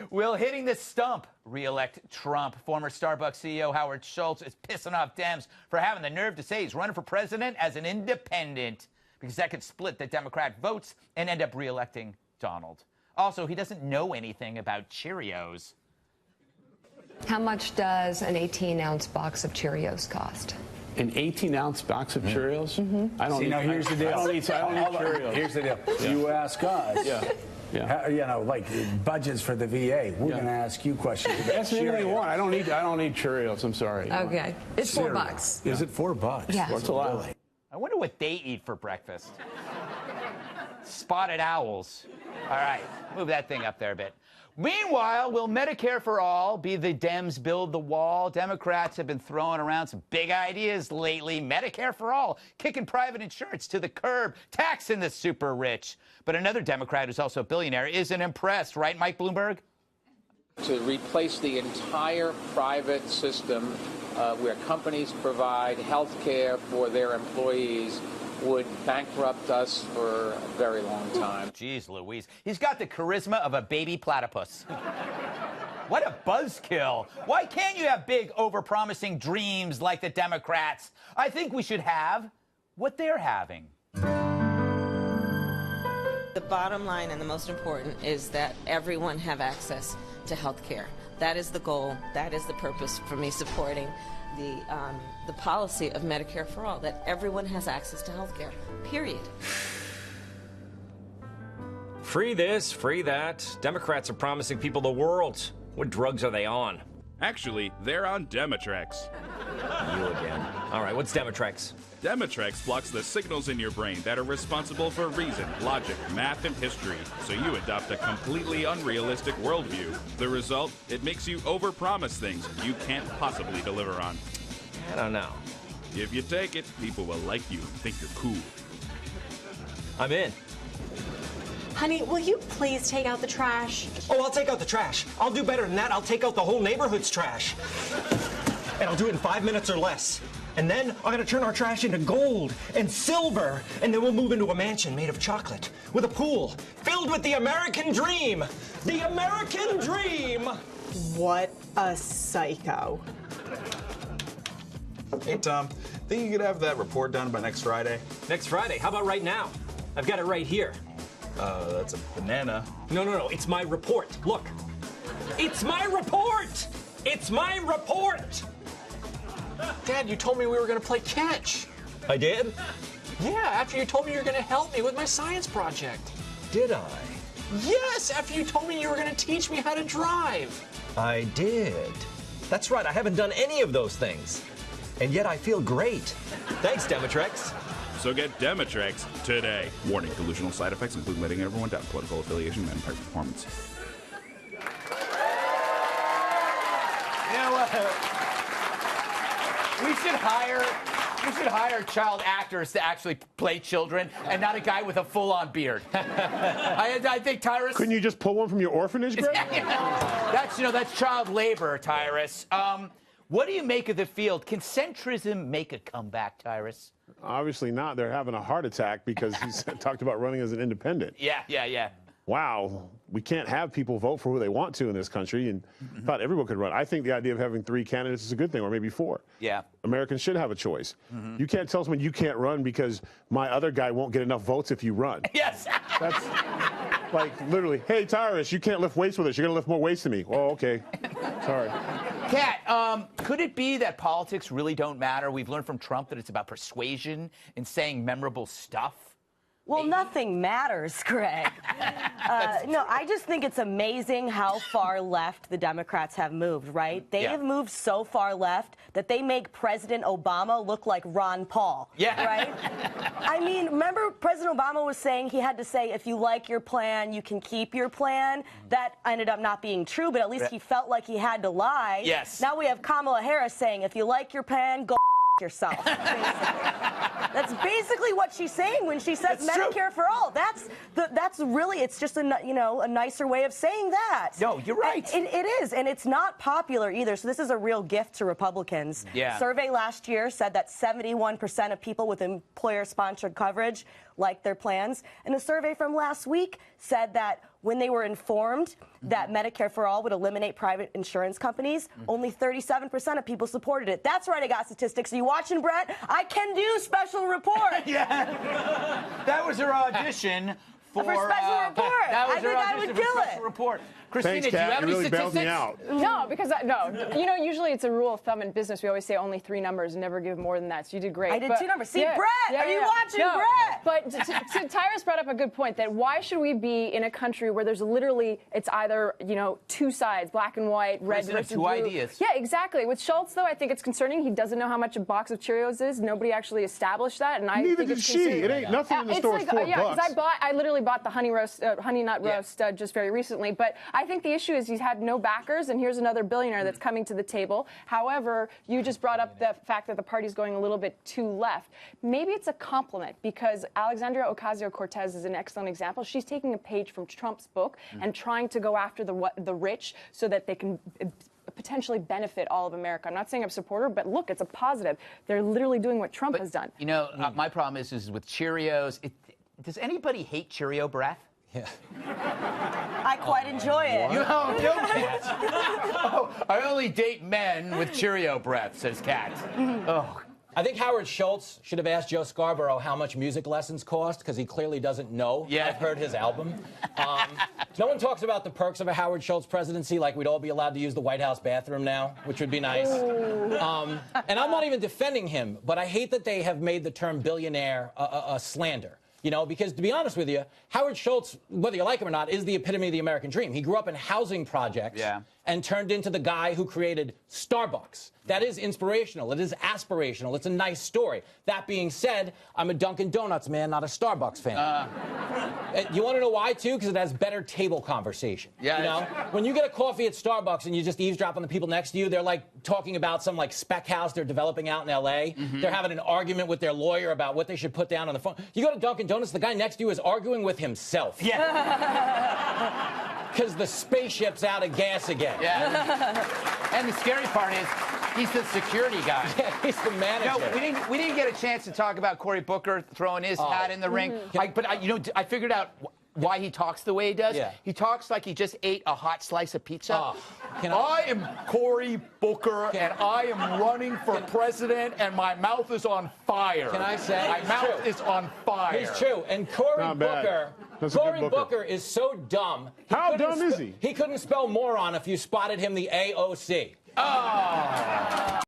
Will hitting the stump re-elect Trump? Former Starbucks CEO Howard Schultz is pissing off Dems for having the nerve to say he's running for president as an independent, because that could split the Democrat votes and end up re-electing Donald. Also, he doesn't know anything about Cheerios. How much does an 18-ounce box of Cheerios cost? An 18-ounce box of Cheerios? Mm-hmm. I don't See, eat. now here's the deal. I don't eat Cheerios. Here's the deal. You ask us. Yeah. You know, like budgets for the VA. We're going to ask you questions about Ask me anything you want. I don't eat Cheerios. I'm sorry. Okay. It's $4. Is it $4? Yeah. What's a lot? I wonder what they eat for breakfast. Spotted owls. All right, move that thing up there a bit. Meanwhile, will Medicare for all be the Dems build the wall? Democrats have been throwing around some big ideas lately. Medicare for all, kicking private insurance to the curb, taxing the super rich. But another Democrat who's also a billionaire isn't impressed, right, Mike Bloomberg? To replace the entire private system where companies provide health care for their employees would bankrupt us for a very long time. Jeez Louise, he's got the charisma of a baby platypus. What a buzzkill. Why can't you have big, overpromising dreams like the Democrats? I think we should have what they're having. The bottom line and the most important is that everyone have access to health care. That is the goal. That is the purpose for me supporting the policy of Medicare for all, that everyone has access to health care, period. Free this, free that. Democrats are promising people the world. What drugs are they on? Actually, they're on Demitrex. You again. All right, what's Demitrex? Demitrex blocks the signals in your brain that are responsible for reason, logic, math, and history, so you adopt a completely unrealistic worldview. The result? It makes you overpromise things you can't possibly deliver on. I don't know. If you take it, people will like you and think you're cool. I'm in. Honey, will you please take out the trash? Oh, I'll take out the trash. I'll do better than that. I'll take out the whole neighborhood's trash. And I'll do it in 5 minutes or less. And then I'm gonna turn our trash into gold and silver. And then we'll move into a mansion made of chocolate with a pool filled with the American dream. The American dream! What a psycho. Hey, Tom, think you could have that report done by next Friday? Next Friday? How about right now? I've got it right here. That's a banana. No, it's my report. Look. It's my report! It's my report! Dad, you told me we were going to play catch. I did? Yeah, after you told me you were going to help me with my science project. Did I? Yes, after you told me you were going to teach me how to drive. I did. That's right, I haven't done any of those things. And yet I feel great. Thanks, Demitrex. So get Demitrex today. Warning, delusional side effects include letting everyone down, political affiliation, and impact performance. You know what? We should hire child actors to actually play children and not a guy with a full-on beard. I think, Tyrus... Couldn't you just pull one from your orphanage, Greg? That's child labor, Tyrus. What do you make of the field? Can centrism make a comeback, Tyrus? Obviously not. They're having a heart attack because he's talked about running as an independent. Yeah. Wow, we can't have people vote for who they want to in this country, and thought everyone could run. I think the idea of having 3 candidates is a good thing, or maybe 4. Yeah. Americans should have a choice. You can't tell someone you can't run because my other guy won't get enough votes if you run. Yes. That's like literally, hey, Tyrus, you can't lift weights with us. You're going to lift more weights than me. Oh, okay. Sorry. Kat, could it be that politics really don't matter? We've learned from Trump that it's about persuasion and saying memorable stuff. Well, nothing matters, Greg. No, I just think it's amazing how far left the Democrats have moved, right? They have moved so far left that they make President Obama look like Ron Paul, right? I mean, remember President Obama was saying he had to say, if you like your plan, you can keep your plan. That ended up not being true, but at least he felt like he had to lie. Yes. Now we have Kamala Harris saying, if you like your plan, go yourself. That's basically what she's saying when she says Medicare for all. That's really, it's just a nicer way of saying that. No, you're right. It is, and it's not popular either. So this is a real gift to Republicans. Yeah. Survey last year said that 71% of people with employer-sponsored coverage like their plans. And a survey from last week said that when they were informed that Medicare for All would eliminate private insurance companies, only 37% of people supported it. That's right, I got statistics. Are you watching, Brett? I can do special report. Yeah. That was her audition for special report. That was I her think I audition would for kill special it. report. Christina, Thanks, do you Kat. have You any really bailed me statistics? out. No, because usually it's a rule of thumb in business. We always say only 3 numbers and never give more than that. So you did great. I did 2 numbers. See, Brett, are you watching, no, Brett? But Tyrus brought up a good point that why should we be in a country where there's literally, it's either, 2 sides, black and white, red versus two blue. ideas. Yeah, exactly. With Schultz, though, I think it's concerning. He doesn't know how much a box of Cheerios is. Nobody actually established that, and I Neither think did it's she. concerning. It ain't nothing in the store is $4. Yeah, because I literally bought the honey nut roast just very recently. But I think the issue is he's had no backers, and here's another billionaire that's coming to the table. However, you just brought up the fact that the party's going a little bit too left. Maybe it's a compliment because Alexandria Ocasio-Cortez is an excellent example. She's taking a page from Trump's book and trying to go after the rich so that they can potentially benefit all of America. I'm not saying I'm a supporter, but look, it's a positive. They're literally doing what Trump has done. My problem is with Cheerios. Does anybody hate Cheerio breath? Yeah. I quite enjoy it. You don't do it. I only date men with Cheerio breath, says Kat. Oh. I think Howard Schultz should have asked Joe Scarborough how much music lessons cost, because he clearly doesn't know. Yeah. I've heard his album. No one talks about the perks of a Howard Schultz presidency, like we'd all be allowed to use the White House bathroom now, which would be nice. And I'm not even defending him, but I hate that they have made the term billionaire a slander. Because to be honest with you, Howard Schultz, whether you like him or not, is the epitome of the American dream. He grew up in housing projects and turned into the guy who created Starbucks. That is inspirational. It is aspirational. It's a nice story. That being said, I'm a Dunkin' Donuts man, not a Starbucks fan. You want to know why, too? Because it has better table conversation. Yeah. When you get a coffee at Starbucks and you just eavesdrop on the people next to you, they're like talking about some spec house they're developing out in L.A. They're having an argument with their lawyer about what they should put down on the phone. You go to Dunkin' Donuts, the guy next to you is arguing with himself. Yeah. Because the spaceship's out of gas again. Yeah. And the scary part is, he's the security guy. Yeah, he's the manager. We didn't get a chance to talk about Cory Booker throwing his hat in the ring. I figured out why he talks the way he does. Yeah. He talks like he just ate a hot slice of pizza. I am Cory Booker, and I am running for president, and my mouth is on fire. Can I say? My mouth is on fire. It's true. And Cory Booker is so dumb. How dumb is he? He couldn't spell moron if you spotted him the AOC. Oh.